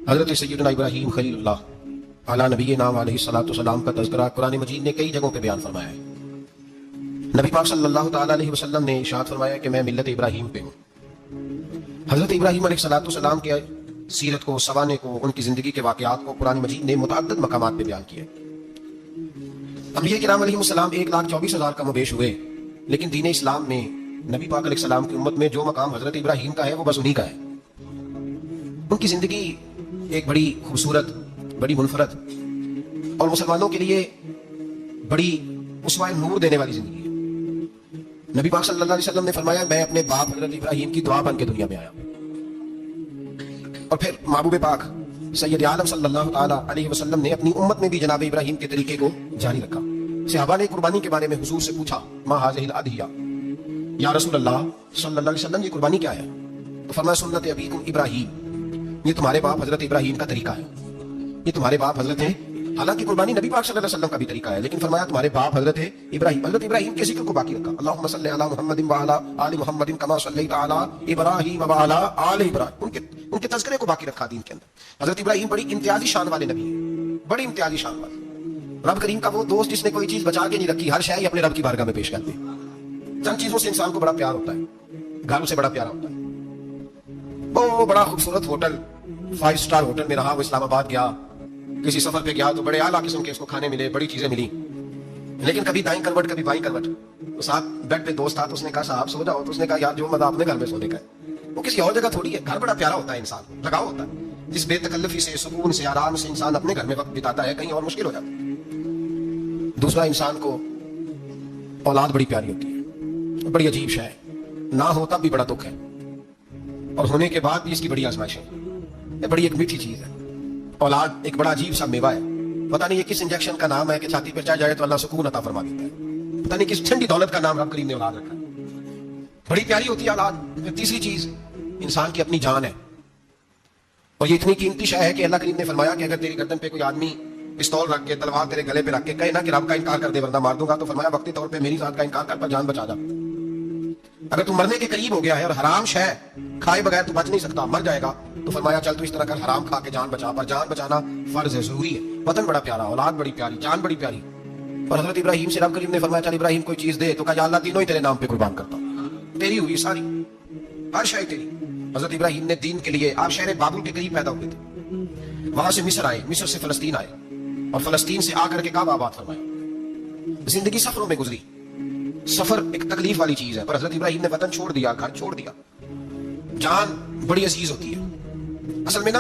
حضرت سیدنا ابراہیم خلیل اللہ علی نبینا علیہ الصلوۃ والسلام کا تذکرہ قرآن مجید نے کئی جگہوں پہ بیان فرمایا ہے۔ نبی پاک صلی اللہ تعالی علیہ وسلم نے ارشاد فرمایا کہ میں ملت ابراہیم پہ ہوں۔ حضرت ابراہیم علیہ الصلوۃ والسلام کے سیرت کو، سوانے کو، ان کی زندگی کے واقعات کو قرآن مجید نے متعدد مقامات پہ بیان کیا۔ انبیاء کرام علیہ السلام 1,24,000 کم و بیش ہوئے، لیکن دین اسلام میں نبی پاک علیہ السلام کی امت میں جو مقام حضرت ابراہیم کا ہے وہ بس انہی کا ہے۔ ان کی زندگی ایک بڑی خوبصورت، بڑی منفرد اور مسلمانوں کے لیے بڑی اسوہ نور دینے والی زندگی ہے۔ نبی پاک صلی اللہ علیہ وسلم نے فرمایا میں اپنے باپ حضرت ابراہیم کی دعا بن کے دنیا میں آیا۔ اور پھر محبوب پاک سید عالم صلی اللہ تعالی علیہ وسلم نے اپنی امت میں بھی جناب ابراہیم کے طریقے کو جاری رکھا۔ صحابہ نے قربانی کے بارے میں حضور سے پوچھا ما ھذہ الاضحیہ، یا رسول اللہ صلی اللہ علیہ وسلم یہ قربانی کیا ہے؟ تو فرمایا سنت ابیکم ابراہیم، یہ تمہارے باپ حضرت ابراہیم کا طریقہ ہے، یہ تمہارے باپ حضرت ہے۔ حالانکہ قربانی نبی پاک صلی اللہ علیہ وسلم کا بھی طریقہ ہے، لیکن فرمایا تمہارے باپ حضرت ابراہیم۔ حضرت ابراہیم کے ذکر کو باقی رکھا، اللہم صلی علی محمد وعلی آل محمد کما صلیت علی ابراہیم وعلی آل ابراہیم، ان کے تذکرے کو باقی رکھا دین کے اندر۔ حضرت ابراہیم بڑی امتیازی شان والے نبی ہیں، بڑی امتیازی شان والے، رب کریم کا وہ دوست جس نے کوئی چیز بچا کے نہیں رکھی، ہر شے اپنے رب کی بارگاہ میں پیش کرتے ہیں۔ چند چیزوں سے انسان کو بڑا پیار ہوتا ہے، گھروں سے بڑا پیارا ہوتا ہے۔ وہ بڑا خوبصورت ہوٹل، 5 اسٹار ہوٹل میں رہا، وہ اسلام آباد گیا، کسی سفر پہ گیا تو بڑے اعلیٰ قسم کے اس کو کھانے ملے، بڑی چیزیں ملی، لیکن کبھی دائیں کروٹ کبھی بائیں کروٹ۔ ساتھ بیڈ پہ دوست تھا تو اس نے کہا صاحب سو جاؤ، تو اس نے کہا یار جو مزہ اپنے گھر میں سونے کا ہے وہ کسی اور جگہ تھوڑی ہے۔ گھر بڑا پیارا ہوتا ہے، انسان لگاؤ ہوتا ہے، جس بے تکلفی سے، سکون سے، آرام سے انسان اپنے گھر میں وقت بتاتا ہے، کہیں اور مشکل ہو جاتا ہے۔ دوسرا، انسان کو اولاد بڑی پیاری ہوتی ہے، بڑی عجیب شے ہے، نہ ہوتا بھی بڑا دکھ ہے، اور ہونے کے بعد بھی اس کی بڑی آزمائش ہے۔ یہ بڑی ایک میٹھی چیز ہے۔ اولاد ایک بڑا عجیب سا میوہ ہے، پتہ نہیں یہ کس انجیکشن کا نام ہے کہ چھاتی پہ چڑھ جائے تو اللہ سکون عطا فرما دیتا ہے، پتہ نہیں کس ٹھنڈی دولت کا نام رب کریم نے اولاد رکھا ہے، بڑی پیاری ہوتی ہے اولاد۔ پھر تیسری چیز انسان کی اپنی جان ہے، اور یہ اتنی قیمتی شے ہے کہ اللہ کریم نے فرمایا کہ اگر تیری گردن پہ کوئی آدمی پستول رکھ کے، تلوار تیرے گلے پہ رکھ کے کہے نا کہ رب کا انکار کر دے ورنہ مار دوں گا، تو فرمایا وقتی طور پہ میری ذات کا انکار کر پر جان بچا جا۔ اگر تو مرنے کے قریب ہو گیا ہے اور حرام شے کھائے بغیر تو بچ نہیں سکتا، مر جائے گا، تو فرمایا چل تو اس طرح کر حرام کھا کے جان بچا، پر جان بچانا فرض ہے، ضروری ہے۔ وطن بڑا پیارا، اولاد بڑی پیاری، جان بڑی پیاری۔ اور حضرت ابراہیم سے رب کریم نے فرمایا چل ابراہیم کوئی چیز دے، تو کہا یا اللہ تینوں ہی تیرے نام پہ قربان کرتا ہوں، تیری ہوئی ساری، ہر شے تیری۔ حضرت ابراہیم نے دین کے لیے، آپ شہر بابل کے قریب پیدا ہوئے تھے، وہاں سے مصر آئے، مصر سے فلسطین آئے، اور فلسطین سے آ کر کے کعبہ آباد فرمایا۔ زندگی سفروں میں گزری، سفر ایک تکلیف والی چیز ہے، پر حضرت ابراہیم نے وطن چھوڑ دیا، گھر چھوڑ دیا۔ جان بڑی عزیز ہوتی ہے۔ اصل میں نا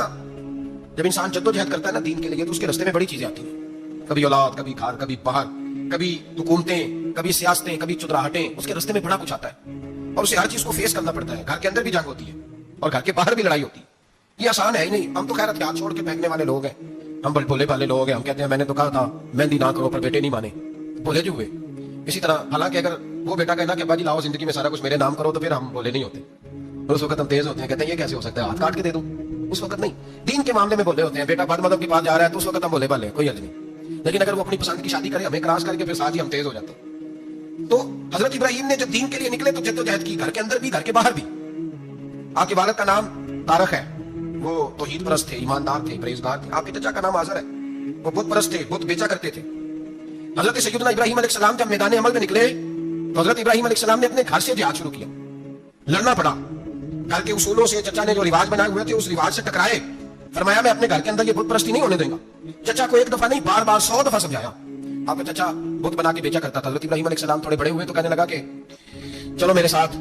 جب انسان جدوجہد کرتا ہے نا دین کے لیے، تو اس کے راستے میں بڑی چیزیں آتی ہیں، کبھی اولاد، کبھی گھر، کبھی باہر، کبھی حکومتیں، کبھی سیاستیں، کبھی چودراہٹیں، اس کے راستے میں بڑا کچھ آتا ہے، اور اسے ہر چیز کو فیس کرنا پڑتا ہے۔ گھر کے اندر بھی جنگ ہوتی ہے اور گھر کے باہر بھی لڑائی ہوتی ہے، یہ آسان ہے ہی نہیں۔ ہم تو خیر ہتھیار چھوڑ کے پھینکنے والے لوگ ہیں، ہم بڑے بھولے بھالے لوگ ہیں، ہم کہتے ہیں میں نے تو کہا تھا مہندی نہ کرو، پر بیٹے نہیں مانے، بولے جو ہوئے۔ اسی طرح حالانکہ اگر وہ بیٹا کہنا کہ ابا جی لاؤ زندگی میں سارا کچھ میرے نام کرو، تو پھر ہم بولے نہیں ہوتے، اور اس وقت ہم تیز ہوتے ہیں، کہتے ہیں یہ کیسے ہو سکتا ہے، ہاتھ کاٹ کے دے دوں، اس وقت نہیں۔ دین کے معاملے میں بولے ہوتے ہیں، بیٹا بد مذہب کے پاس جا رہا ہے تو اس وقت ہم بولے بالے، کوئی حرج نہیں، لیکن اگر وہ اپنی پسند کی شادی کرے، ہمیں کراس کر کے، پھر ساتھ ہی ہم تیز ہو جاتے ہیں۔ تو حضرت ابراہیم نے جب دین کے لیے نکلے تو جدوجہد کی، گھر کے اندر بھی گھر کے باہر بھی۔ آپ کے والد کا نام طارق ہے، وہ توحید پرست تھے، ایماندار تھے، پرہیزگار تھے۔ آپ کے چچا کا نام آزر ہے، وہ بت پرست تھے، بت بیچا کرتے تھے۔ حضرت سیدنا ابراہیم علیہ السلام جب میدان عمل میں نکلے تو حضرت ابراہیم علیہ السلام نے اپنے گھر سے جہاد شروع کیا، لڑنا پڑا۔ گھر کے اصولوں سے چچا نے جو رواج بنائے ہوئے تھے اس رواج سے ٹکرائے، فرمایا میں اپنے گھر کے اندر یہ بت پرستی نہیں ہونے دوں گا۔ چچا کو ایک دفعہ نہیں بار بار 100 دفعہ سمجھایا۔ آپ کا چچا بت بنا کے بیچا کرتا تھا۔ حضرت ابراہیم علیہ السلام تھوڑے بڑے ہوئے تو کہنے لگا کہ چلو میرے ساتھ،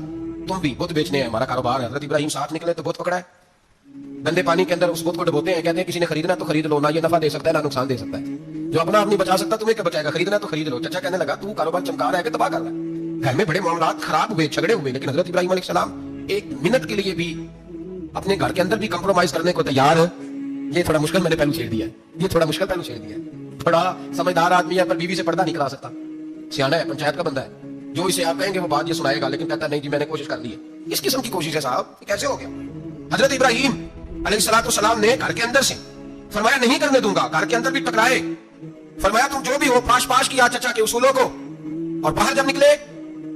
تم بھی بت بیچنے ہیں، ہمارا کاروبار ہے۔ حضرت ابراہیم ساتھ نکلے تو بت پکڑا ہے، گندے پانی کے اندر اس بت کو ڈبوتے ہیں، کہتے ہیں کسی نے خریدنا تو خرید لو، نہ یہ نفع دے سکتا ہے نہ نقصان دے سکتا ہے، جو اپنا آپ نہیں بچا سکتا تمہیں کیا بچائے گا، خریدنا تو خرید لو۔ چچا کہنے لگا تو کاروبار چمکا رہا ہے کہ تباہ کر رہا ہے۔ گھر میں بڑے معاملات خراب ہوئے، جھگڑے ہوئے، لیکن حضرت ابراہیم علیہ السلام ایک منٹ کے لیے بھی اپنے گھر کے اندر بھی کمپرومائز کرنے کو تیار ہے۔ یہ تھوڑا مشکل میں نے پہلو چھیڑ دیا ہے، یہ تھوڑا مشکل پہلو چھیڑ دیا ہے۔ بڑا سمجھدار آدمی ہے پر بیوی سے پردہ نہیں کرا سکتا، سیانا ہے، پنچایت کا بندہ ہے، جو اسے آپ کہیں گے وہ بات یہ سنائے گا، لیکن کہتا نہیں جی میں نے کوشش کر لی ہے۔ اس قسم کی کوشش ہے صاحب، کیسے ہو گیا؟ حضرت ابراہیم علیہ الصلوۃ والسلام نے گھر کے اندر سے فرمایا نہیں کرنے دوں گا، گھر کے اندر بھی ٹکرائے، فرمایا تم جو بھی ہو پاش پاش کیا چچا کے اصولوں کو، اور باہر جب نکلے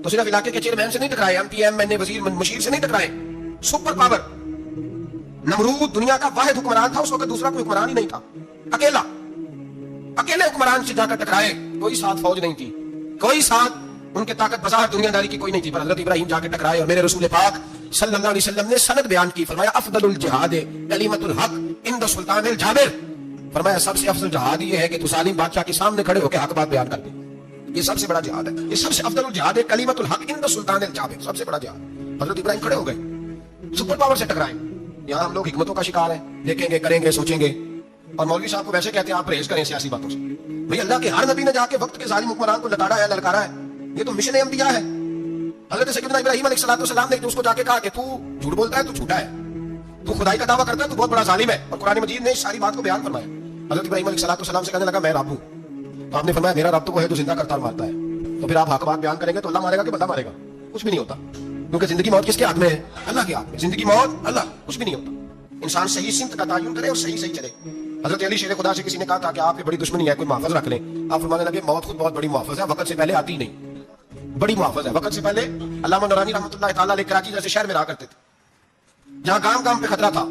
تو صرف علاقے کے چیئرمین سے نہیں ٹکرائے، ایم پی ایم این اے وزیر مشیر سے نہیں ٹکرائے، سپر پاور नमरूद दुनिया का वाहिद हुक्मरान था, उस वक्त दूसरा कोई हुक्मरान ही नहीं था, अकेला, अकेले हुक्मरान से जाकर टकराए, कोई साथ फौज नहीं थी, कोई साथ उनके ताकत बसार दुनियादारी की कोई नहीं थी, पर हजरत इब्राहिम जाकर टकराए और मेरे रसूल पाक सल्लल्लाहु अलैहि वसल्लम ने सनद बयान की, फरमाया अफदलुल जिहाद कलिमतुल हक इंद सुल्तानिल जाबिर, फरमाया सबसे अफजल जिहाद ये है कि तू जालिम बादशाह के सामने खड़े होकर हक बात बयान कर दे, ये सबसे बड़ा जिहाद है, ये सबसे अफजलुल जिहाद है कलिमतुल हक इंद सुल्तानिल जाबिर, सबसे बड़ा जिहाद। हजरत इब्राहिम खड़े हो गए, सुपर पावर से टकराए। यहाँ हम लोग हिकमतों का शिकार है, देखेंगे करेंगे सोचेंगे, और मौलवी साहब को वैसे कहते हैं आप परहेज करें सियासी बातों से। भाई अल्लाह के हर नबी ने जाके वक्त के जालिम हुक्मरान को लताड़ा है, ललकारा है, ये तो मिशन अंबिया है। हजरत सैयदना इब्राहिम अलैहिस्सलाम ने उसको जाके कहा कि तू झूठ बोलता है, तू झूठा है, तू खुदाई का दावा करता है, तू बहुत बड़ा जालिम है, और कुरान मजीद ने इस सारी बात को बयान फरमाया। हजरत इब्राहिम अलैहिस्सलाम से कहने लगा मैं रब हूं, तो आपने फरमाया मेरा रब तो वो है जो जिंदा करता और मारता है, तो फिर आप हक बात बयान करेंगे तो अल्लाह मारेगा कि बंदा मारेगा? कुछ भी नहीं होता, क्योंकि जिंदगी मौत किसके हाथ में है? अल्लाह के हाथ में। जिंदगी मौत अल्लाह, कुछ भी नहीं होता। इंसान सही सिमत का तायुन करे और सही सही चले। हजरत अली शेर खुदा से किसी ने कहा था कि आपकी बड़ी दुश्मनी है, कोई मुहाफिज रख लें। आप फरमाने लगे मौत खुद बहुत बड़ी मुहाफिज है, वक्त से पहले आती नहीं, बड़ी मुहाफिज है, वक्त से पहले। अल्लामा नूरानी रहमतुल्लाह तआला अलैह कराची जैसे शहर में रहा करते थे, जहां गांव गांव पे खतरा था।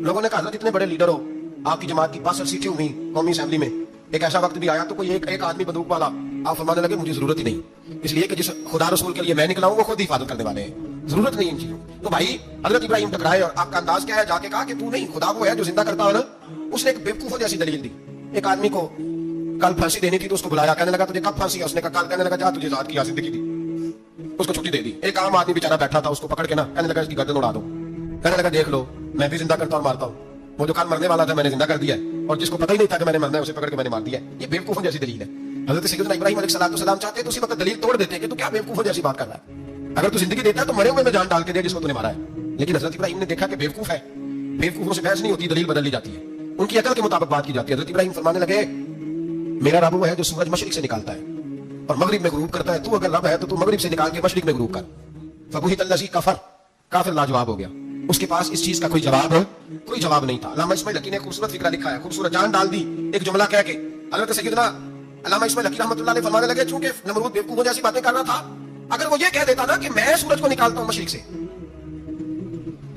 लोगों ने कहा हजरत इतने बड़े लीडर हो, आपकी जमात की 62 सीटें हुई कौमी असेंबली में, एक ऐसा वक्त भी आया तो कोई एक आदमी बंदूक वाला। आप फरमाने लगे मुझे जरूरत ही नहीं, इसलिए कि जिस खुदा रसूल के लिए मैं निकला हूं वो खुद ही हिफाजत करने वाले हैं, जरूरत नहीं इन चीजों। तो भाई हजरत इब्राहिम टकराए और आपका अंदाज क्या है? जाके कहा कि तू नहीं, खुदा वो है जो जिंदा करता है ना। उसने एक बेवकूफों जैसी दलील दी। एक आदमी को कल फांसी देनी थी तो उसको बुलाया, कहने लगा तुझे कब फांसी है? उसने कहा कल। कहने लगा जा तुझे जात की जिंदगी दी, उसको छुट्टी दे दी। एक आम आदमी बेचारा बैठा था, उसको पकड़ के ना कहने लगा इसकी गर्दन उड़ा दो। कहने लगा देख लो मैं भी जिंदा करता और मारता हूँ, वो जो कल मरने वाला था मैंने जिंदा कर दिया है, और जिसको पता ही नहीं था कि मैंने मरना है उसे पकड़ के मैंने मार दिया। ये बेवकूफों जैसी दलील है। हजरत सैयदना इब्राहिम अलैहिस्सलाम चाहते तो उसी वक्त दलील तोड़ देते कि तू क्या बेवकूफों जैसी बात कर रहा है, अगर तू जिंदगी देता है तो मरे हुए में जान डाल के दे जिसको तूने मारा है। लेकिन हजरत इब्राहिम ने देखा कि बेवकूफ है, बेवकूफों से बहस नहीं होती, दलील बदल ली जाती है, उनकी अकल के मुताबिक बात की जाती है। हजरत इब्राहिम फरमाने लगे मेरा रब वो है जो सूरज मशरिक से निकालता है और मगरिब में गुरूब करता है, तू अगर रब है तो तू मगरिब से निकाल के मशरिक में गुरूब कर। फबुहितल्लज़ी कफर, काफिर लाजवाब हो गया, उसके पास इस चीज का कोई जवाब नहीं था। अल्लामा इस्माइल हकी ने खूबसूरत फिक्रा लिखा है, खूबसूरत जान डाल दी एक जुमला कह के। हजरत सैयदना अल्लामा इस्माइल हकी रहमतुल्लाह अलैह फरमाने लगे चूंकि नमरूद बेवकूफों जैसी बातें कर रहा था, अगर वो ये कह देता ना कि मैं सूरज को निकालता हूं मशरिक से,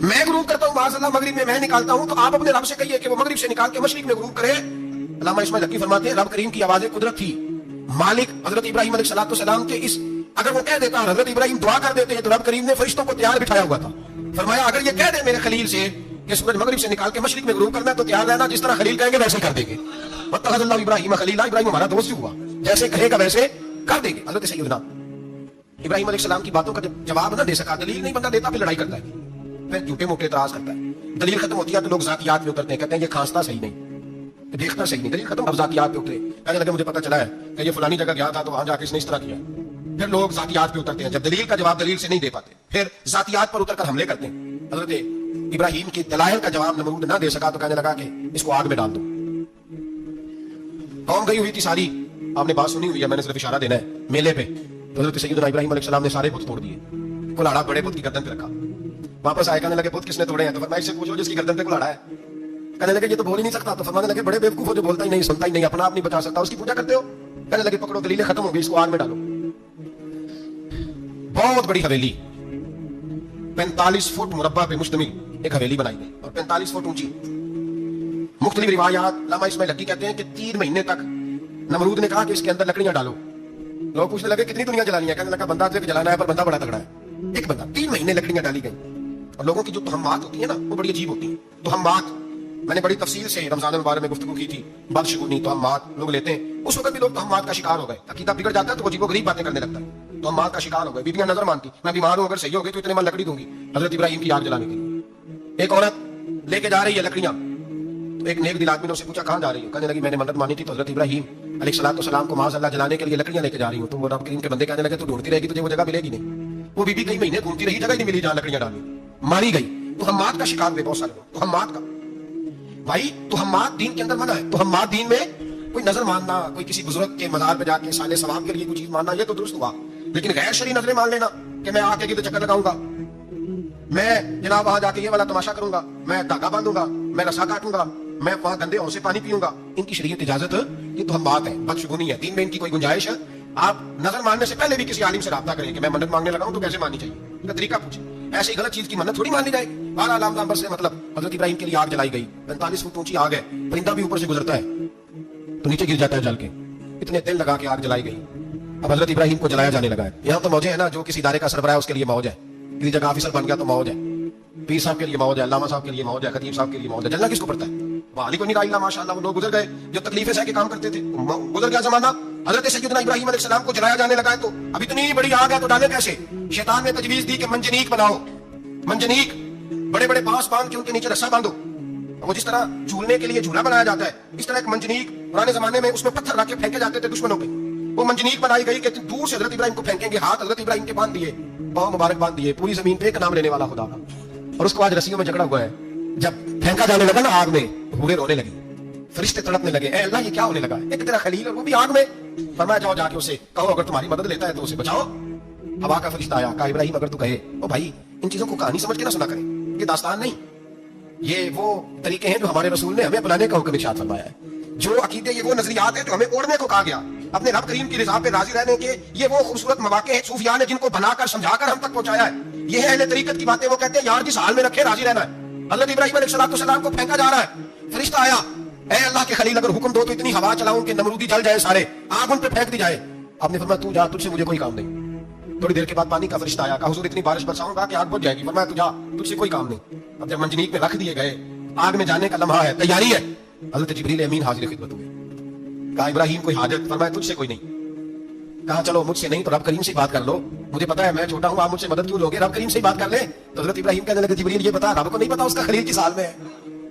मैं गुरूब करता हूं माज़अल्लाह मगरिब में मैं निकालता हूं, तो आप अपने रब से कहिए कि वो मगरिब से निकाल के मशरिक में गुरूब करे। अल्लामा इस्माइल हकी फरमाते हैं रब करीम की आवाज़ कुदरत थी, मालिक हजरत इब्राहिम अलैहिस्सलाम के इस, अगर वो कह देता हजरत इब्राहिम दुआ कर देते हैं तो रब करीम ने फरिश्तों को तैयार बिठाया हुआ था। फरमाया अगर ये कह दे मेरे खलील से कि सूरज मगरिब से निकाल के मशरिक में गुरूब करना है तो तैयार रहना, जिस तरह खलील कहेंगे वैसे कर देंगे। वत्तखज़ल्लाहु इब्राहीम खलीला, इब्राहिम हमारा दोस्त हुआ, जैसे कहेगा वैसे कर देंगे। हजरत सैयदना इब्राहिम अलैहिस्सलाम की बातों का जवाब ना दे सका, दलील नहीं बंदा देता, फिर लड़ाई करता है, फिर झूठे मोटे इतराज करता है। दलील खत्म होती है तो लोग ज़ातियात में उतरते हैं, कहते हैं ये खांसता सही नहीं, देखता सही नहीं, दलील खत्म, अब ज़ातियात पे उतरे। कहने लगे मुझे पता चला है कि ये फलानी जगह गया था तो वहां जाके इसने इस तरह किया। फिर लोग ज़ातियात पे उतरते हैं, जब दलील का जवाब दलील से नहीं दे पाते फिर ज़ातियात पर उतरकर हमले करते हैं। हजरत इब्राहिम की दलाइल का जवाब नमरूद ना दे सका तो कहने लगा कि इसको आग में डाल दो। कौम गई हुई थी सारी, आपने बात सुनी हुई है, मैंने सिर्फ इशारा देना है। मेले पे हजरत सैयदना इब्राहिम अलैहिस्सलाम ने सारे बुत तोड़ दिए, कुल्हाड़ा बड़े बुत की गर्दन पे रखा। वापस आए, कहने लगे बुत किसने तोड़े हैं? तो फरमाया इससे पूछो जिसकी गर्दन पे कुल्हाड़ा है। कहने लगे ये तो बोल ही नहीं सकता। तो फरमाने लगे बड़े बेवकूफ हो जो बोलता ही नहीं, सुनता ही नहीं, अपना आप नहीं बचा सकता, उसकी पूजा करते हो। कहने लगे पकड़ो दलीलें खत्म हो गई, इसको आग में डालो। बहुत बड़ी हवेली, 45 फुट मुरब्बा पे मुश्तमिल एक हवेली बनाई गई और 45 फुट ऊंची। मुख्तलिफ रिवायात, अल्लामा इस्माइल हकी कहते हैं कि 3 महीने तक नमरूद ने कहा कि इसके अंदर लकड़ियां डालो। लोग पूछने लगे कितनी दुनिया जलानी है? कहने लगा बंदा जलाना है, पर बंदा बड़ा तगड़ा है, एक बंदा। 3 महीने लकड़ियां डाली गई। और लोगों की जो तहम्मात होती है ना वो बड़ी अजीब होती है। तहम्मात मैंने बड़ी तफसील से रमजान मुबारक में गुफ्तगू की थी, बदशगुनी तहम्मात लोग लेते हैं। उस वक्त भी लोग तहम्मात का शिकार हो गए, अकीदा बिगड़ जाता है तो वो अजीबोगरीब बातें करने लगता है, तहम्मात का शिकार हो गए। बीबियां नजर मानती मैं बीमार हूं, अगर सही हो गई तो इतने मन लकड़ी दूंगी हजरत इब्राहिम की आग जलाने के लिए। एक औरत लेके जा रही है लकड़ियां, तो एक नेक दिल आदमी ने उससे पूछा कहां जा रही हो? कहने लगी मैंने मन्नत मानी थी तो हजरत इब्राहिम अलैहिस्सलाम को माज़अल्लाह जलाने के लिए लकड़ियां लेके जा रही हूं। तो वो रब करीम के बंदे कहने लगे तू ढूंढती रहेगी तुझे वो जगह मिलेगी नहीं। वो बीबी कई महीने घूमती रही, जगह नहीं मिली जहां लकड़ियां डाली, मारी गई। तो हम्मात का शिकार हुए बहुत सारे लोग। तो हम्मात का भाई, तो हम्मात दीन के अंदर मना है। तो हम्मात दीन में कोई नजर मानना, कोई किसी बुजुर्ग के मजार पे जाके साले सवाब के लिए कोई चीज मानना, ये तो दुरुस्त हुआ। लेकिन गैर शरई नजरें मान लेना कि मैं आके तो चक्कर लगाऊंगा, मैं जनाब वहां जाके ये वाला तमाशा करूंगा, मैं धागा बांधूंगा, मैं रस्सा काटूंगा, मैं वहां गंदे और से पानी पीऊंगा, इनकी शरीयत इजाजत ये तो हम्मात है, बदशगुनी है। दीन में इनकी कोई गुंजाइश है? आप नजर मानने से पहले भी किसी आलिम से राब्ता करें कि मैं मन्नत मांगने लगा हूं तो कैसे माननी चाहिए, इसका तरीका पूछे। ऐसे ही गलत चीज की मन्नत थोड़ी माननी जाएगी। 12 लाम नंबर से मतलब हजरत इब्राहिम के लिए आग जलाई गई, 45 फुट ऊंची आग है, परिंदा भी ऊपर से गुजरता है तो नीचे गिर जाता है जल के, इतने दिल लगा के आग जलाई गई। अब हजरत इब्राहिम को जलाया जाने लगा है। यहाँ तो मौजे है ना, जो किसी इदारे का सरबराह है उसके लिए मौज है, किसी जगह ऑफिसर बन गया तो मौज है, पीर साहब के लिए मौज है, अल्लामा साहब के लिए मौज है, खतीब साहब के लिए मौज है। जलना किसको पड़ता है? वाली को नहीं, माशाअल्लाह वो लोग गुजर गए जो तकलीफें सह के काम करते थे, गुजर गया जमाना। हजरत सैयदना इब्राहिम अलैहिस्सलाम को जलाया जाने लगा है तो अब इतनी बड़ी आग है तो डाले कैसे? शैतान ने तजवीज दी कि मंजनीक बनाओ, मंजनीक बड़े बड़े बांस बांध के उनके नीचे रस्सा बांधो। वो जिस तरह झूलने के लिए झूला बनाया जाता है, इस तरह एक मंजनीक पुराने जमाने में उसमें पत्थर रख के फेंके जाते थे दुश्मनों पे, वो मंजनीक बनाई गई कि दूर से हजरत इब्राहिम को फेंकेंगे, हाथ हजरत इब्राहिम के बांध दिए, पांव मुबारक बांध दिए, पूरी जमीन पे एक नाम लेने वाला खुदा का। और उसको आज रस्सियों में जकड़ा हुआ है। जब फेंका जाने लगा ना आग में, हूरें रोने लगी, फरिश्ते तड़पने लगे, ए अल्लाह ये क्या होने लगा? एक तेरा खलील और वो भी आग में। फरमाया जाओ जाके उसे कहो अगर तुम्हारी मदद लेता है तो उसे बचाओ। हवा का फरिश्ता आया, कहा इब्राहिम अगर तू कहे, ओ भाई इन चीजों को कहानी समझ के ना सुना करे, ये दास्तान नहीं, ये वो तरीके हैं जो हमारे रसूल ने हमें अपनाने का हुक्म इरशाद फरमाया है। जो अकीदे, ये वो नजरियात है जो हमें ओढ़ने को कहा गया, अपने रब करीम की रिज़ा पे राजी रहने के ये वो खूबसूरत मौके हैं सूफिया ने जिनको बनाकर समझाकर हम तक पहुंचाया है। ये है अहले तरीकत की बातें। वो कहते हैं यार जिस हाल में रखे राजी रहना है। हज़रत इब्राहीम अलैहिस्सलाम को फेंका जा रहा है, फरिश्ता आया, ऐ अल्लाह के खलील अगर हुक्म दो तो इतनी हवा चलाऊं कि नमरूदी जल जाए, सारे आग उन पे फेंक दी जाए। आपने फरमाया तू जा, तुझसे मुझे कोई काम नहीं। थोड़ी देर के बाद पानी का फरिश्ता आया, कहा हुजूर इतनी बारिश बरसाऊंगा कि आग बुझ जाएगी। फरमाया तू जा, तुझसे कोई काम नहीं। अब जब मंजनीक में रख दिए गए, आग में जाने का लम्हा है, तैयारी है, हज़रत जिब्रील अमीन हाजिर खिदमत हुए। कहा इब्राहिम कोई हाजत? फरमाया तुझसे कोई नहीं। कहा चलो मुझसे नहीं तो रब करीम से बात कर लो, मुझे पता है मैं छोटा हूं, आप मुझसे मदद क्यों लोगे, रब करीम से बात कर ले। तो हज़रत इब्राहिम कहने लगे जिब्रील ये बता, रब को नहीं पता उसका खलील किस हाल में है?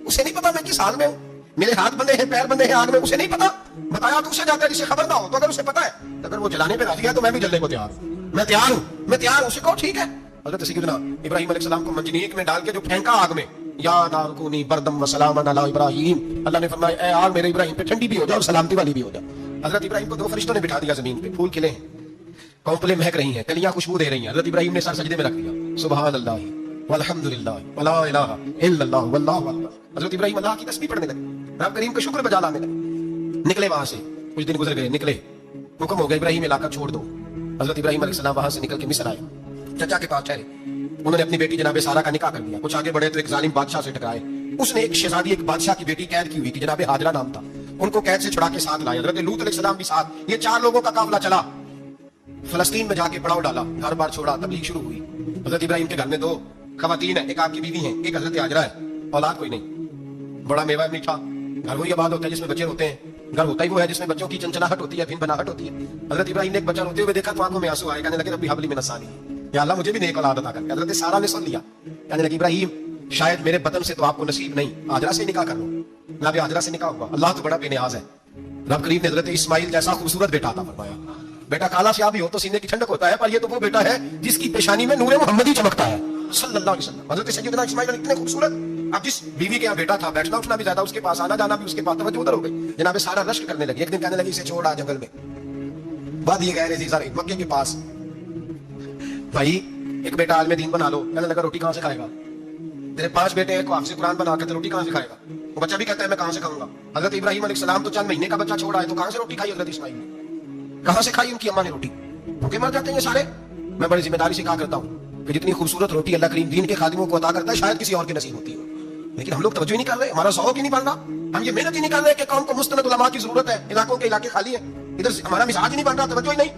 उसे नहीं पता मैं किस हाल में हूं, मेरे हाथ बंधे हैं, पैर बंधे हैं आग में, उसे नहीं पता। बताया तो उसे जाता है जिसे खबर ना हो। तो अगर उसे पता है, अगर वो जलाने पे राजी है तो मैं भी जलने को तैयार हूं, मैं तैयार हूं, मैं तैयार हूं। उसे कहो ठीक है। हज़रत सैयदना इब्राहिम अलैहिस्सलाम को मंजनीक में डाल के जो फेंका आग में, या नार कूनी बरदम व सलामन अला इब्राहिम, अल्लाह ने फरमाया ऐ आग मेरे इब्राहिम पे ठंडी भी हो जाए और सलामती वाली भी हो जाए। हज़रत इब्राहिम को दो फरिश्तों ने बिठा दिया जमीन पे, फूल खिले हैं, कौंपलें महक रही हैं, कलियां खुशबू दे रही हैं। हज़रत इब्राहिम ने सर सजदे में रख दिया, सुभान अल्लाह वल्हम्दुलिल्लाह वला इलाहा इल्लल्लाह वल्लाहु अकबर। हज़रत इब्राहिम अल्लाह की तस्बीह पढ़ने लगे, रब करीम का शुक्र बजा लाने लगे। निकले वहां से, कुछ दिन गुजर गए, निकले, हुक्म हो गया इब्राहिम इलाका छोड़ दो। हज़रत इब्राहिम अलैहिस्सलाम वहां से निकल के मिस्र आए, चचा के पास ठहरे। उन्होंने अपनी बेटी जनाबे सारा का निकाह कर दिया। कुछ आगे बढ़े तो एक जालिम बादशाह से टकराए। उसने एक शहजादी, एक बादशाह की बेटी कैद की हुई थी, जनाबे हाजरा नाम था, उनको कैद से छुड़ा के साथ लाए। हज़रत लूत अलैहिस्सलाम भी साथ। ये 4 लोगों का काफिला चला, फलस्तीन में जाके पड़ाव डाला, घर बार छोड़ा, तबलीग शुरू हुई। हज़रत इब्राहिम के घर में 2 खवातीन है, एक आपकी बीवी है, एक हज़रत हाजरा है, औलाद कोई नहीं। बड़ा मेवा मीठा घर वही आबाद होता है जिसमें बच्चे होते हैं, घर होता ही वो है जिसमें बच्चों की चंचनाहट होती है, भिन बनाहट होती है। हज़रत इब्राहिम ने एक बच्चा रोते हुए देखा तो आंखों में आंसू आए, कहने लगे रब्बी हबली मिनस सालिहीन, या अल्लाह मुझे भी नेक औलाद अता कर। हज़रत सारा ने सुन लिया, कहने लगी इब्राहिम शायद मेरे बदन से तो आपको नसीब नहीं, हाजरा से निकाह कर लो। जनाब हाजरा से निकाह हुआ। अल्लाह तो बड़ा बेनियाज है। रब करीम ने हज़रत इस्माइल जैसा खूबसूरत बेटा अता फरमाया। बेटा काला स्याह भी हो तो सीने की ठंडक होता है, पर ये तो वो बेटा है जिसकी पेशानी में नूरे मोहम्मदी चमकता है सल्लल्लाहु अलैहि वसल्लम। हज़रत सैयदना इस्माइल इतने खूबसूरत। अब जिस बीवी के यहाँ बेटा था, बैठना उठना भी ज्यादा, उसके पास आना जाना भी उसके पास, तवज्जो उधर हो गई। जनाब सारा रश्क करने लगी। एक दिन कहने लगी इसे छोड़ आ जंगल में, बाद ये गए रजी सारे मक्के के पास, भाई एक बेटा आलम दीन बना लो। कहने लगा रोटी कहां से खाएगा, तेरे 5 बेटे हैं, को हाफिज़ कुरान बना के रोटी कहां से खाएगा? वो बच्चा भी कहता है मैं कहां से खाऊंगा। हज़रत इब्राहिम अलैहिस्सलाम तो चंद महीने का बच्चा छोड़ा है, तो कहां से रोटी खाई हज़रत इस्माइल ने? कहां से खाई उनकी अम्मा ने रोटी? भूखे मर जाते हैं सारे। मैं बड़ी जिम्मेदारी से कहा करता हूं कि जितनी खूबसूरत रोटी अल्लाह करीम दीन के खादिमों को अता करता है, शायद किसी और के नसीब होती है, लेकिन हम लोग तवज्जो ही नहीं कर रहे, हमारा शौक ही नहीं बन रहा, हम ये मेहनत ही नहीं कर रहे कि कौम को मुस्तनद उलमा की जरूरत है, इलाकों के इलाके खाली है, इधर हमारा मिजाज ही नहीं बन रहा, तवज्जो ही नहीं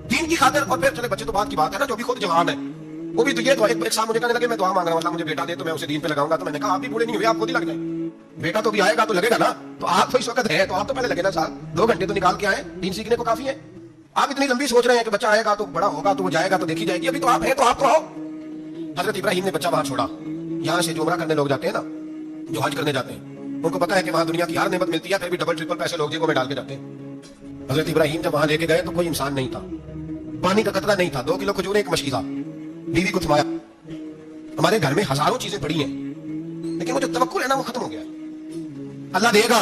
दीन की खातिर। और फिर चले बच्चे तो बात की बात है ना, जो भी खुद जवान है, वो भी तो ये तो एक साथ मुझे कहने लगे मैं दुआ मांग रहा हूं, अल्लाह मुझे बेटा दे तो मैं उसे दीन पे लगाऊंगा। तो मैंने कहा आप भी बूढ़े नहीं हुए, आप खुद ही लग जाए, बेटा तो भी आएगा तो लगेगा ना। तो आप तो इस वक्त है तो आप तो पहले लगे ना साहब, 2 घंटे तो निकाल के आए, दीन सीखने को काफी है। आप इतनी लंबी सोच रहे हैं कि बच्चा आएगा तो बड़ा होगा तो वो जाएगा तो देखी जाएगी, अभी तो आप हैं तो आप तो आओ। हज़रत इब्राहिम ने बच्चा वहां छोड़ा। यहाँ से जो उमरा करने लोग जाते हैं ना, जो हज करने जाते हैं, उनको पता है कि वहां दुनिया की हर नेमत मिलती है, फिर भी डबल ट्रिपल पैसे लोग जेबों में डाल के जाते हैं। हज़रत इब्राहिम जब वहां लेके गए तो कोई इंसान नहीं था, पानी का कतरा नहीं था, 2 किलो खजूर, एक मशीज़ा, बीवी को थमाया। हमारे घर में हजारों चीजें पड़ी हैं, लेकिन वो जो तवक्कुल है ना वो खत्म हो गया है। अल्लाह देगा,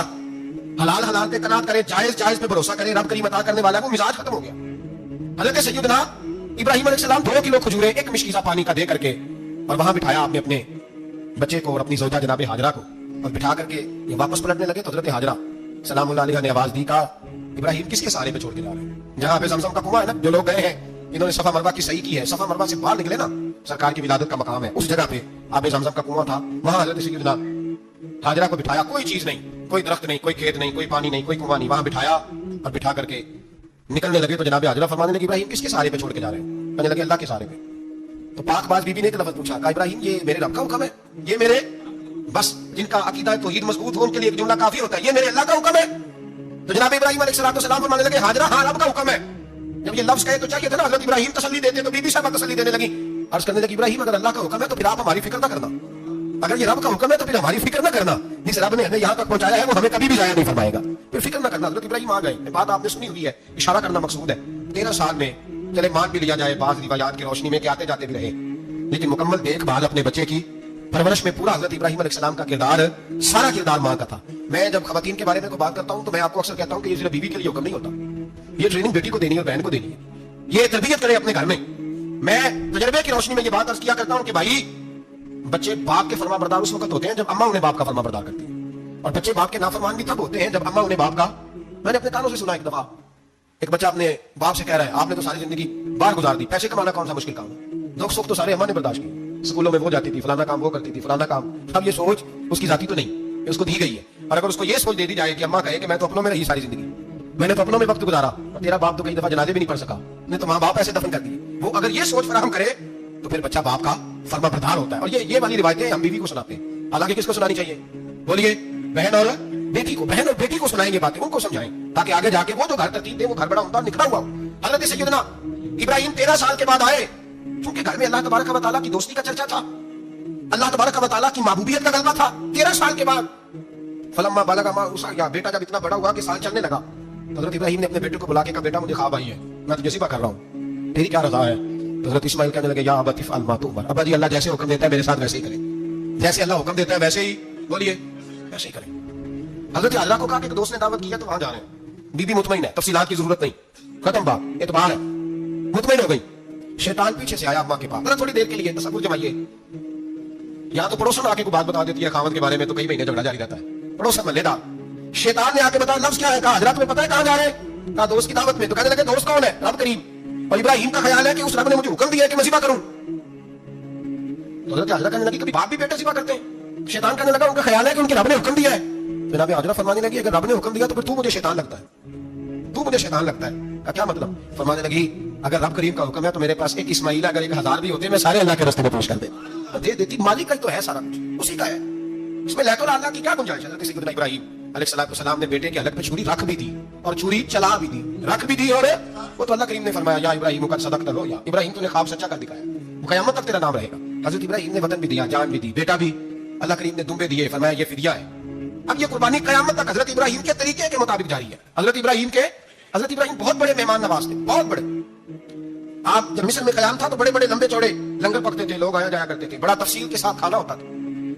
हलाल हलाल पे कनात करे, जायज जायज पे भरोसा करे, रब करीम अता करने वाला है, वो मिजाज खत्म हो गया। हज़रत सैयदना इब्राहिम अलैहिस्सलाम 2 किलो खजूरें, एक मिश्कीज़ा पानी का दे करके, और वहां बिठाया आपने अपने बच्चे को और अपनी ज़ौजा जनाबे हाजरा को, और बिठा करके ये वापस पलटने लगे तो हज़रत हाजरा सलामुल्लाह अलैहा ने आवाज दी, कहा इब्राहिम किसके सहारे पे छोड़ के जा रहे हैं? जहां पे ज़मज़म का कुआं है ना, जो लोग गए हैं, इन्होंने सफा मरवा की सही की है, सफा मरवा से बाहर निकले ना सरकार की विलादत का मकाम है, उस जगह पे आबे ज़मज़म का कुआं था, वहां हजरत सैयदना हाजरा को बिठाया, कोई चीज नहीं, कोई दरख्त नहीं, कोई खेत नहीं, कोई पानी नहीं, कोई कुआं नहीं, वहां बिठाया और बिठा करके निकलने लगे तो जनाब हाजरा फरमाने लगी इब्राहिम किसके सहारे पे छोड़ के जा रहे हैं? कहने लगे अल्लाह के सहारे पे। तो पाकबाज बीबी ने एक लफ्ज पूछा, कहा इब्राहिम ये मेरे रब का हुक्म है, ये मेरे बस जिनका अकीदा तौहीद मजबूत हो उनके लिए एक जुमला काफी होता है, ये मेरे अल्लाह का हुक्म है? तो जनाब इब्राहिम अलैहिस्सलाम फरमाने लगे हाजरा हाँ रब का हुक्म है। जब ये लफ्ज कहे तो चाहिए था ना हजरत इब्राहिम तसल्ली देते, तो बीबी साहब तसल्ली देने लगी, अर्ज करने लगी इब्राहिम अगर अल्लाह का हुक्म है तो फिर आप हमारी फिक्र ना करना, अगर ये रब का हुक्म है तो फिर हमारी फिक्र ना करना, जिस रब ने हमें यहाँ तक पहुंचाया है वो हमें कभी भी जाया नहीं फरमाएगा, फिर फिक्र ना करना। हजरत इब्राहिम आ गए, बात आपने सुनी हुई है, इशारा करना मकसूद है। 13 साल में चले मान भी लिया जाए बाज़ रिवायात की रोशनी में कि आते जाते भी रहे, लेकिन मुकम्मल देखभाल अपने बच्चे की परवरिश में पूरा हजरत इब्राहिम अलैहिस्सलाम का किरदार, सारा किरदार मां का था। मैं जब खवातीन के बारे में कोई बात करता हूं तो मैं आपको अक्सर कहता हूं कि ये सिर्फ बीवी के लिए हुक्म नहीं होता, ये ट्रेनिंग बेटी को देनी है और बहन को देनी है, ये तरबियत करे अपने घर में। मैं तजर्बे की रोशनी में ये बात अर्ज किया करता हूं कि भाई बच्चे बाप के फरमा बरदार उस वक्त होते हैं जब अम्मा उन्हें बाप का फरमा बरदार करती है, और बच्चे बाप के नाफरमान भी तब होते हैं जब अम्मा उन्हें बाप का। मैंने अपने कानों से सुना एक दफा, एक बच्चा अपने बाप से कह रहा है आपने तो सारी जिंदगी बाहर गुजार दी, पैसे कमाना कौन सा मुश्किल काम है, दुख सुख तो सारे अम्मा ने बर्दाश्त किए, स्कूलों में वो जाती थी, फलाना काम वो करती थी, फलाना काम। अब ये सोच उसकी जाती तो नहीं, ये उसको दी गई है, और अगर उसको ये सोच दे दी जाए कि अम्मा कहे कि मैं तो अपनों में रही सारी जिंदगी, मैंने तो अपनों में वक्त गुजारा, और तेरा बाप तो कई दफा जनाजे भी नहीं पढ़ सका, नहीं तो माँ बाप ऐसे दफन कर दिए, वो अगर ये सोच फराहम करे तो फिर बच्चा बाप का फरमा बरदार होता है। और ये वाली रिवायतें हम बीवी को सुनाते हैं, हालांकि किसको सुनानी चाहिए? बोलिए, बहन और बेटी को, बहन और बेटी को सुनाएंगे बातें, उनको समझाएं, ताकि आगे जाके वो जो घर तरतीब दे वो घर बड़ा उमदा निकला हुआ हो। हजरत सैयदना इब्राहिम 13 साल के बाद आए, क्योंकि घर में अल्लाह तबारक व तआला की दोस्ती का चर्चा था, अल्लाह तबारक व तआला की महबूबियत का गलबा था। 13 साल के बाद फलम्मा बलगा माअ या बेटा जब इतना बड़ा हुआ कि साल चलने लगा, तो हजरत इब्राहिम ने अपने बेटे को बुला के कहा बेटा मुझे ख्वाब आई है, मैं तुझे सिफा कर रहा हूँ, तेरी क्या रजा है? तो हजरत इस्माइल कहने लगे या अबा तिफ़अल मा तुअमर, अब्बा जी अल्लाह जैसे हुक्म देता है मेरे साथ वैसे ही करें, जैसे अल्लाह हुक्म देता है वैसे ही, बोलिए वैसे ही करें। हजरत हाजरा को कहा कि दोस्त ने दावत किया तो वहां जा रहे हैं, बीबी मुतमईन है, तफसीलात की जरूरत नहीं, खत्म बात, एतबार है, मुतमईन हो गई। शैतान पीछे से आया अम्मा के पास, थोड़ी देर के लिए तसव्वुर जमाइए, यहाँ तो पड़ोसन आके को बात बता देती है खावत के बारे में तो कई महीने झगड़ा जारी रहता है, पड़ोसन मल्लेदार। शैतान ने आके बताया लफ्ज क्या है? कहा हजरत तुम्हें पता है कहां जा रहे हैं? कहा दोस्त की दावत में। तो कहने लगे दोस्त कौन है? रब करीम। और इब्राहिम का ख्याल है कि उस रब ने मुझे हुक्म दिया है कि मैं ज़िबा करूं। तो हजरत हाजरा कहने लगी कभी बाप भी बेटा ज़िबा करते हैं? शैतान कहने लगा उनका ख्याल है कि उनके रब ने हुक्म दिया है। जनाब हाजरा फरमाने लगी अगर रब ने हुक्म दिया तो फिर तू मुझे शैतान लगता है, तू मुझे शैतान लगता है। का क्या मतलब? फरमाने लगी अगर रब करीम का हुक्म है तो मेरे पास एक इस्माइल अगर 1000 भी होते मैं सारे अल्लाह के रास्ते में पेश कर दे देती, मालिक का ही तो है सारा कुछ, उसी का है, इसमें लहतुल अल्लाह की क्या गुंजाइश है? हज़रत सैयदना इब्राहिम अलैहिस्सलाम ने बेटे के हलक पे छुरी रख भी दी और छुरी चला भी दी, रख भी दी, और वो तो अल्लाह करीम ने फरमाया या इब्राहिम कद सदक़त रुया, इब्राहिम तूने ख्वाब सच्चा कर दिखाया, वो क़यामत तक तेरा नाम रहेगा। हज़रत इब्राहिम ने वतन भी दिया, जान भी दी, बेटा भी, अल्लाह करीम ने दुम्बे दिए, फरमाया ये फिदिया है। अब ये कुर्बानी क़यामत तक हज़रत इब्राहिम के तरीके के मुताबिक जारी है। हज़रत इब्राहिम बहुत बड़े मेहमान नवाज थे, बहुत बड़े। आप जब मिस्र में क़याम था तो बड़े बड़े लंबे चौड़े लंगर पकते थे, लोग आया जाया करते थे, बड़ा तफसील के साथ खाना होता था।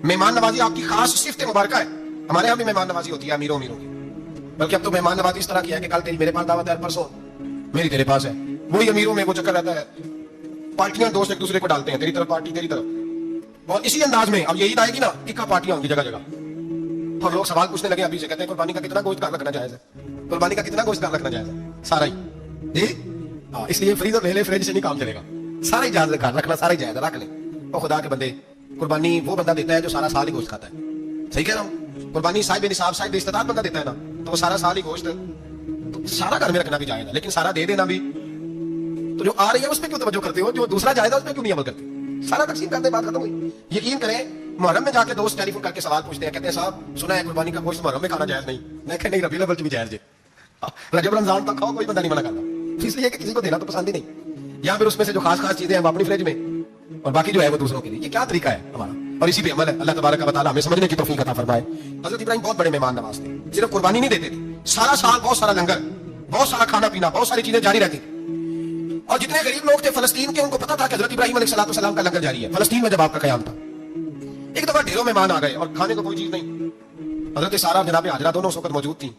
मेहमान नवाजी आपकी खास सिफ्त मुबारक है, हमारे यहाँ भी मेहमान नवाजी होती है अमीरों की, बल्कि अब तो मेहमान नवाजी इस तरह की है कि कल तेरी मेरे पास दावत है, परसों मेरी तेरे पास है। वही अमीरों में वो चक्कर रहता है, पार्टियां दोस्त एक दूसरे को डालते हैं, तेरी तरफ पार्टी तेरी तरफ, और इसी अंदाज में अब यही आएगी ना टिक्का पार्टियां होंगी जगह जगह, और लोग सवाल पूछने लगे अभी से, कहते हैं कुर्बानी का कितना गोश्त रखना जायज है, कुर्बानी का कितना गोश्त रखना जायज है? सारा ही हाँ, इसलिए फ्रीजर ले ले, फ्रिज से नहीं काम चलेगा, सारा ही जायज रखना, सारा ही जायज रख ले। और खुदा के बंदे कुर्बानी वो बंदा देता है जो सारा साल ही गोश्त खाता है, सही कह रहा हूँ? कुर्बानी साहिब निसाब साहिब इस्तेताद बंदा देता है ना, तो वो सारा साल ही गोश्त, तो सारा घर में रखना भी जायज है, लेकिन सारा दे देना भी, तो जो आ रही है उस पर क्यों तवज्जो करते हो, जो दूसरा जायज है उस पर क्यों नहीं अमल करते? सारा तकसीम करते बात खत्म हुई। यकीन करें मुहर्रम में जाके दोस्त टेलीफोन करके सवाल पूछते हैं, कहते हैं साहब सुना है कुर्बानी का गोश्त मुहर्रम में खाना जायज नहीं। मैं कह नहीं, रबीउल अव्वल भी जायज है, रजब रमजान तक खाओ, कोई बंदा नहीं मना करता, इसलिए कि किसी को देना तो पसंद ही नहीं, या फिर उसमें से जो खास खास चीजें हैं वो अपनी फ्रिज में, और बाकी जो है वो दूसरों के लिए। ये क्या तरीका है हमारा? और इसी पे अमल है। अल्लाह तबारक व तआला हमें समझने की तौफीक अता फरमाए। हजरत इब्राहिम बहुत बड़े मेहमान नवाज थे, सिर्फ कुर्बानी नहीं देते थे, सारा साल बहुत सारा लंगर, बहुत सारा खाना पीना, बहुत सारी चीजें जारी रहती। और जितने गरीब लोग थे फलस्तीन के, उनको पता था कि हजरत इब्राहिम अलैहिस्सलाम का लंगर जारी है। फलस्तीन में जब आपका क़याम था, एक दफा ढेरों मेहमान आ गए और खाने को कोई चीज नहीं। हजरत सारा और जनाब हाजरा दोनों उस वक्त मौजूद थी।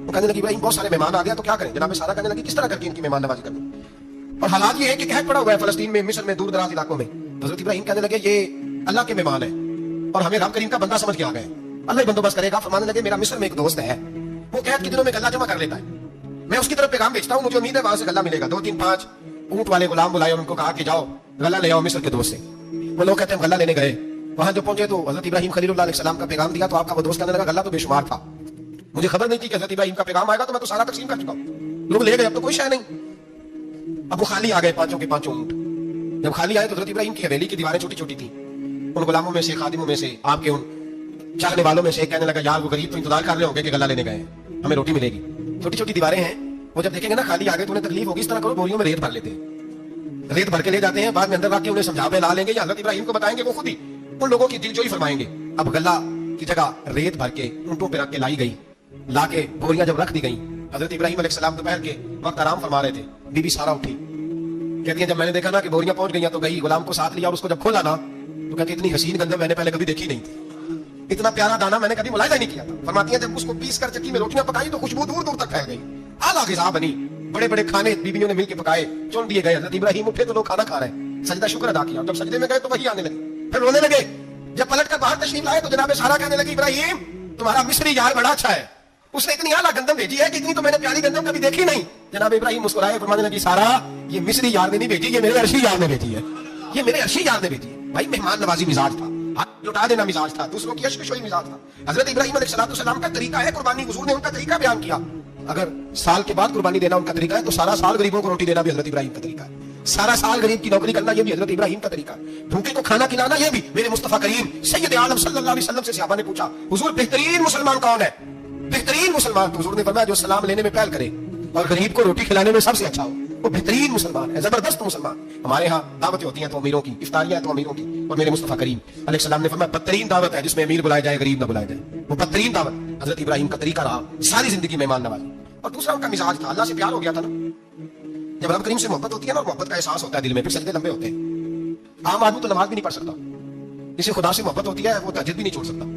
वो कहने लगी इब्राहिम बहुत सारे मेहमान आ गया तो क्या करें? जनाब सारा कहने लगी किस तरह करके इनकी मेहमान नवाजी करनी? और हालात ये है कि कहत पड़ा हुआ है फलस्तीन में, मिस्र में, दूर दराज इलाकों में। हजरत इब्राहिम कहने लगे ये अल्लाह के मेहमान है और हमें रब करीम का बंदा समझ के आ गए, अल्लाह ही बंदोबस्त करेगा। फरमाने लगे मेरा मिस्र में एक दोस्त है, वो कहत के दिनों में गल्ला जमा कर लेता है, मैं उसकी तरफ पैगाम भेजता हूँ, मुझे उम्मीद है वहां से गल्ला मिलेगा। 2-3-5 ऊंट वाले गुलाम बुलाए और उनको कहा कि जाओ गल्ला ले आओ मिस्र के दोस्त से। वो लोग कहते हैं गल्ला लेने गए, वहां जो पहुंचे तो हजरत इब्राहिम खलीलुल्लाह अलैहि सलाम का पैगाम दिया, तो आपका वो दोस्त कहने लगा गल्ला तो बेशुमार था, मुझे खबर नहीं थी कि हजरत इब्राहिम का पैगाम आएगा, तो मैं तो सारा तकसीम कर चुका हूं। लोग ले गए, अब तो कोई शय नहीं। अब वो खाली आ गए, पांचों के पांचों ऊंट। जब खाली आए तो हजरत इब्राहिम की हवेली की दीवारें छोटी छोटी थी। उन गुलामों में से, खादिमों में से, आपके उन चाहने वालों में से एक कहने लगा, यार वो गरीब तो इंतजार कर रहे होंगे कि गल्ला लेने गए, हमें रोटी मिलेगी। छोटी छोटी दीवारें हैं, वो जब देखेंगे ना खाली आ गए तो उन्हें तकलीफ होगी। इस तरह करो, बोरियों में रेत भर लेते हैं, रेत भर के ले जाते हैं, बाद में अंदर रख के उन्हें समझा ला लेंगे या हजरत इब्राहिम को बताएंगे, वो खुद ही उन लोगों की दिलजोई फरमाएंगे। अब गल्ला की जगह रेत भर के ऊंटों पर रख के लाई गई, ला के बोरियां जब रख दी गई, हजरत इब्राहिम अलैहिस्सलाम दोपहर के वक्त आराम फरमा रहे थे। बीबी सारा उठी, कहती है जब मैंने देखा ना कि बोरियां पहुंच गई तो गई, गुलाम को साथ लिया और उसको जब खोला ना तो कहती इतनी हसीन गंदम मैंने पहले कभी देखी नहीं थी, इतना प्यारा दाना मैंने कभी मुलाहिजा नहीं किया था। फरमाती है जब उसको पीस कर चक्की में रोटियां पकाई तो खुशबू दूर दूर तक फैल गई, आला ग़िज़ा बनी, बड़े बड़े खाने बीबियों ने मिलकर पकाए, चुन दिए गए। हजरत इब्राहिम उठे तो लोग खाना खा रहे हैं, सजदा शुक्र अदा किया, जब सजदे में गए तो वही आने लगे, फिर रोने लगे। जब पलट कर बाहर तशरीफ लाए तो जनाबे सारा कहने लगी, इब्राहिम तुम्हारा मिस्री यार बड़ा अच्छा है, उसने इतनी आला गंदम भेजी है कि इतनी तो मैंने प्यारी गंदम कभी देखी नहीं। जनाब इब्राहिम मुस्कुराए, फरमाने लगी, सारा ये मिस्री यार ने नहीं भेजी, ये मेरे अर्शी यार ने भेजी है, ये मेरे अर्शी यार ने भेजी है। भाई मेहमान नवाजी मिजाज था, हाथ लुटा देना मिजाज था, दूसरों की अशकशोई मिजाज था। हजरत इब्राहिम अलैहिस्सलाम का तरीका है कुर्बानी, हुजूर ने उनका तरीका बयान किया। अगर साल के बाद कुर्बानी देना उनका तरीका है तो सारा साल गरीबों को रोटी देना भी हजरत इब्राहिम का तरीका है, सारा साल गरीब की नौकरी करना यह भी हजरत इब्राहिम का तरीका है, भूखे को खाना खिलाना यह भी। मेरे मुस्तफा करीम सैयद आलम सल्लल्लाहु अलैहि वसल्लम से सहाबा ने पूछा, हुजूर बेहतरीन मुसलमान कौन है? बेहतरीन मुसलमान, तो हुजूर ने फरमाया जो सलाम लेने में पहल करे और गरीब को रोटी खिलाने में सबसे अच्छा हो, वो बेहतरीन मुसलमान है, जबरदस्त मुसलमान। हमारे यहाँ दावतें होती हैं तो अमीरों की, इफ्तारियां तो अमीरों की, और मेरे मुस्तफा करीम अलैहिस्सलाम ने फरमाया बदतरीन दावत है जिसमें अमीर बुलाया जाए गरीब ना बुलाया जाए, वो बदतरीन दावत हजरत इब्राहिम का तरीका रहा सारी जिंदगी मेहमान नवाजी। और दूसरा उनका मिजाज था, अल्लाह से प्यार हो गया था ना, जब रब करीम से मोहब्बत होती है ना, मोहब्बत का एहसास होता है दिल में, फिर सजदे लंबे होते हैं। आम आदमी तो नमाज भी नहीं पढ़ सकता, जिसे खुदा से मोहब्बत होती है वो तहज्जुद भी नहीं छोड़ सकता।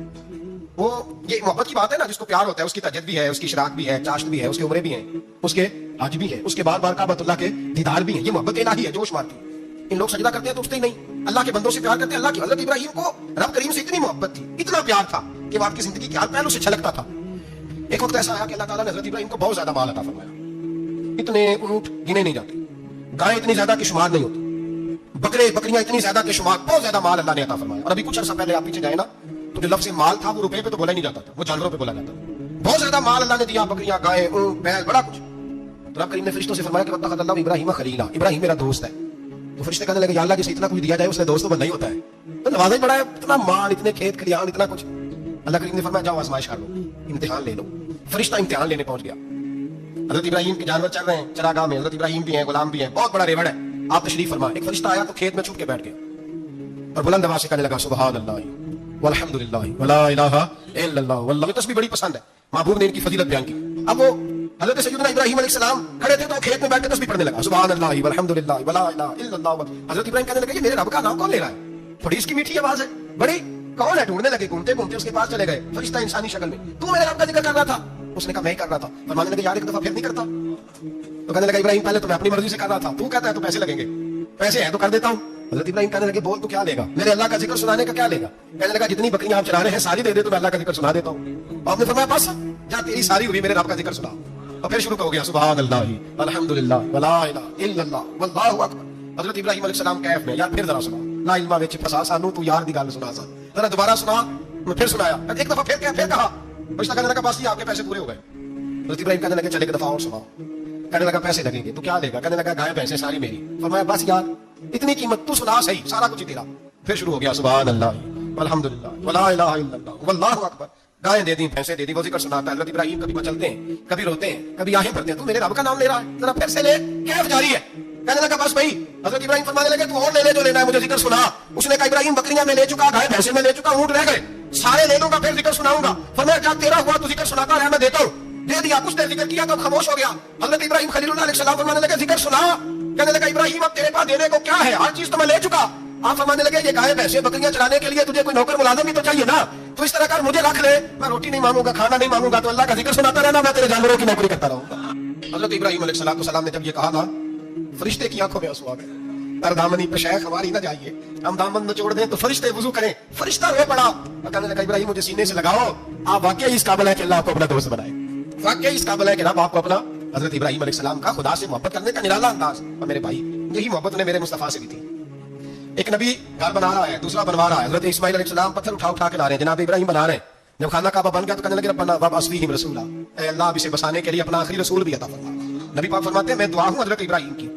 वो ये मोहब्बत की बात है ना, जिसको प्यार होता है उसकी तहज्जुद भी है, उसकी इशराक भी है, चाश्त भी है, उसके उम्रे भी हैं, उसके हज भी है, उसके बार बार काबतुल्लाह के दीदार भी है। ये मोहब्बत इलाही है, जोश मारती। इन लोग सजदा करते हैं तो उठते ही नहीं, अल्लाह के बंदों से प्यार करते हैं। अल्लाह की हजरत इब्राहिम को रब करीम से इतनी मोहब्बत थी, इतना प्यार था कि वो आपकी जिंदगी के हर पहलू से छलकता था। एक वक्त ऐसा आया कि अल्लाह ताला ने हजरत इब्राहिम को बहुत ज्यादा माल अता फरमाया, इतने ऊंट गिने नहीं जाते, गाय इतनी ज्यादा के शुमार नहीं होती, बकरे बकरियां इतनी ज्यादा के शुमार, बहुत ज्यादा माल अल्लाह ने अता फरमाया। और अभी कुछ अर्सा पहले आप पीछे जाए ना तो जो लफ्ज़ माल था वो रुपए पे तो बोला नहीं जाता था, वो जानवरों पे बोला जाता था। बहुत ज्यादा माल अल्लाह ने दिया, बकरियां, गाय, ऊंट, बैल, बड़ा कुछ। तो रब करीम ने फरिश्तों से फरमाया कि वत्तखज़ल्लाहु इब्राहीम खलीला, इब्राहिम मेरा दोस्त है। तो फरिश्ते कहने लगे, या अल्लाह जिसे इतना कुछ दिया जाए उसने दोस्त तो बनना ही होता है, तो नवाजा ही बड़ा है, इतना माल, इतने खेत खलियान, इतना कुछ। अल्लाह करीम ने फरमाया जाओ आजमाइश कर लो, इम्तिहान ले लो। फरिश्ता इम्तिहान लेने पहुंच गया। हजरत इब्राहिम के जानवर चल रहे हैं चरागाह में, हजरत इब्राहिम भी हैं, गुलाम भी हैं, बहुत बड़ा रेवड़ है। आप तशरीफ फरमा। एक फरिश्ता आया तो खेत में छुप के बैठ गया और बुलंद आवाज से कहने लगा, सुभान अल्लाह वल्हम्दुलिल्लाह वला इलाहा इल्लल्लाह वल्लाह। तस्बीह बड़ी पसंद है, महबूब ने इनकी फजीलत बयान की। अब वो हजरत सैयदना इब्राहिम अलैहिस्सलाम खड़े थे तो खेत में बैठ के तस्बीह पढ़ने लगा, सुभान अल्लाह वल्हम्दुलिल्लाह वला इलाहा इल्लल्लाह। हजरत इब्राहिम कहने लगे, ये मेरे रब का नाम कौन ले रहा है? थोड़ी इसकी मीठी आवाज है, बड़ी, कौन है? ढूंढने लगे, घूमते घूमते उसके पास चले गए। फरिश्ता इंसानी शक्ल में, तू मेरे रब का जिक्र कर रहा था? उसने कहा मैं ही कर रहा था। फरमाने लगे, यार एक दफा फिर नहीं करता? तो कहने लगा, इब्राहिम पहले तो मैं अपनी मर्जी से कर रहा था, तू कहता है तो पैसे लगेंगे, पैसे हैं तो कर देता हूँ। हजरत इब्राहिम कहने लगे, बोल तू क्या लेगा? मेरे अल्लाह का जिक्र सुनाने का क्या लेगा? कहने लगा, जितनी बकरियां आप चला रहे हैं सारी दे दे तो मैं अल्लाह का जिक्र सुना देता हूँ। आपने फरमाया बस जा, तेरी सारी हुई, मेरे रब का जिक्र सुना। और फिर शुरू हो गया, सुभान अल्लाह अल्हम्दुलिल्लाह वला इलाहा इल्लल्लाह वल्लाहु अकबर। हजरत इब्राहिम अलैहिस्सलाम कैफ में, यार फिर जरा सुना, ला इल्मा विच फसा सानू, तू यार दी गल सुना सा, जरा दोबारा सुना। मैं फिर सुनाया, एक दफा फिर क्या, फिर कहा। फरिश्ता कहने लगा, बस ये आपके पैसे पूरे हो गए। हजरत इब्राहिम कहने लगे, चल एक दफा और सुनाओ। कहने लगा, पैसे लगेंगे। तो क्या लेगा? कहने लगा, गाय भैंसे सारी मेरी। फरमाया, बस यार इतनी कीमत, तू सुना सही, सारा कुछ ही तेरा। फिर शुरू हो गया, सुभान अल्लाह अल्हम्दुलिल्लाह वला इलाहा इल्लल्लाह वल्लाहु अकबर। गायें दे दी, भैंसे दे दी, वो जिक्र सुनाता है। हजरत इब्राहिम कभी मचलते हैं, कभी रोते हैं, कभी आहें भरते हैं, तू मेरे रब का नाम ले रहा है, जरा फिर से ले, कैफ जारी है। कहने लगा, बस भाई। हजरत इब्राहिम फरमाने लगे, तू और ले ले जो लेना है, मुझे जिक्र सुना। उसने कहा, इब्राहिम बकरियां में ले चुका, गाय भैंसे में ले चुका, ऊंट रह गए, सारे ले लूंगा, फिर जिक्र सुनाऊंगा। फरमाया, क्या तेरा हुआ, तू जिक्र सुनाता रहा, मैं देता हूँ। दे दिया, कुछ देर जिक्र किया तो खामोश हो गया। हजरत इब्राहिम खलीलुल्लाह अलैहिस्सलाम फरमाने लगे, जिक्र सुना। कहने लगा, इब्राहिम अब तेरे पास देने को क्या है, हर चीज तो मैं ले चुका। आप फरमाने लगे, ये गाय भैंसे बकरियां चलाने के लिए तुझे कोई नौकर मुलाजिम भी तो चाहिए ना, तो इस तरह कर, मुझे रख ले, मैं रोटी नहीं मांगूंगा, खाना नहीं मांगूंगा, तो अल्लाह का जिक्र सुनाता रहना, मैं तेरे जानवरों की नौकरी करता रहूंगा। हजरत इब्राहिम अलैहिस्सलाम ने जब ये कहा ना, फरिश्ते की आंखों में आंसू आ गए। तर दामनी पे शेख हमारी ना जाइए, हम दामन छोड़ दें तो फरिश्ते वुजू करें। फरिश्ता रो पड़ा और कहने लगा, इब्राहिम मुझे सीने से लगाओ, आप वाकई इस काबिल है कि अल्लाह आपको अपना दोस्त बनाए, वाकई इस काबिल है कि रब आपको अपना। हजरत इब्राहिम अलैहिस्सलाम का खुदा से मोहब्बत करने का निराला अंदाज। और मेरे भाई, यही मोहब्बत ने मेरे मुस्तफा से भी थी। ایک نبی گھر بنا رہا ہے، دوسرا بنوا رہا ہے. حضرت اسماعیل علیہ السلام پتھر اٹھا اٹھا کے لا رہے ہیں، جناب ابراہیم بنا رہے ہیں. جب خانہ کعبہ بن گیا تو کہنے لگے ربنا وابعث فیہم رسولا، اے اللہ اب اسے بسانے کے لیے اپنا آخری رسول بھی عطا فرما. نبی پاک فرماتے ہیں میں دعا ہوں حضرت ابراہیم کی.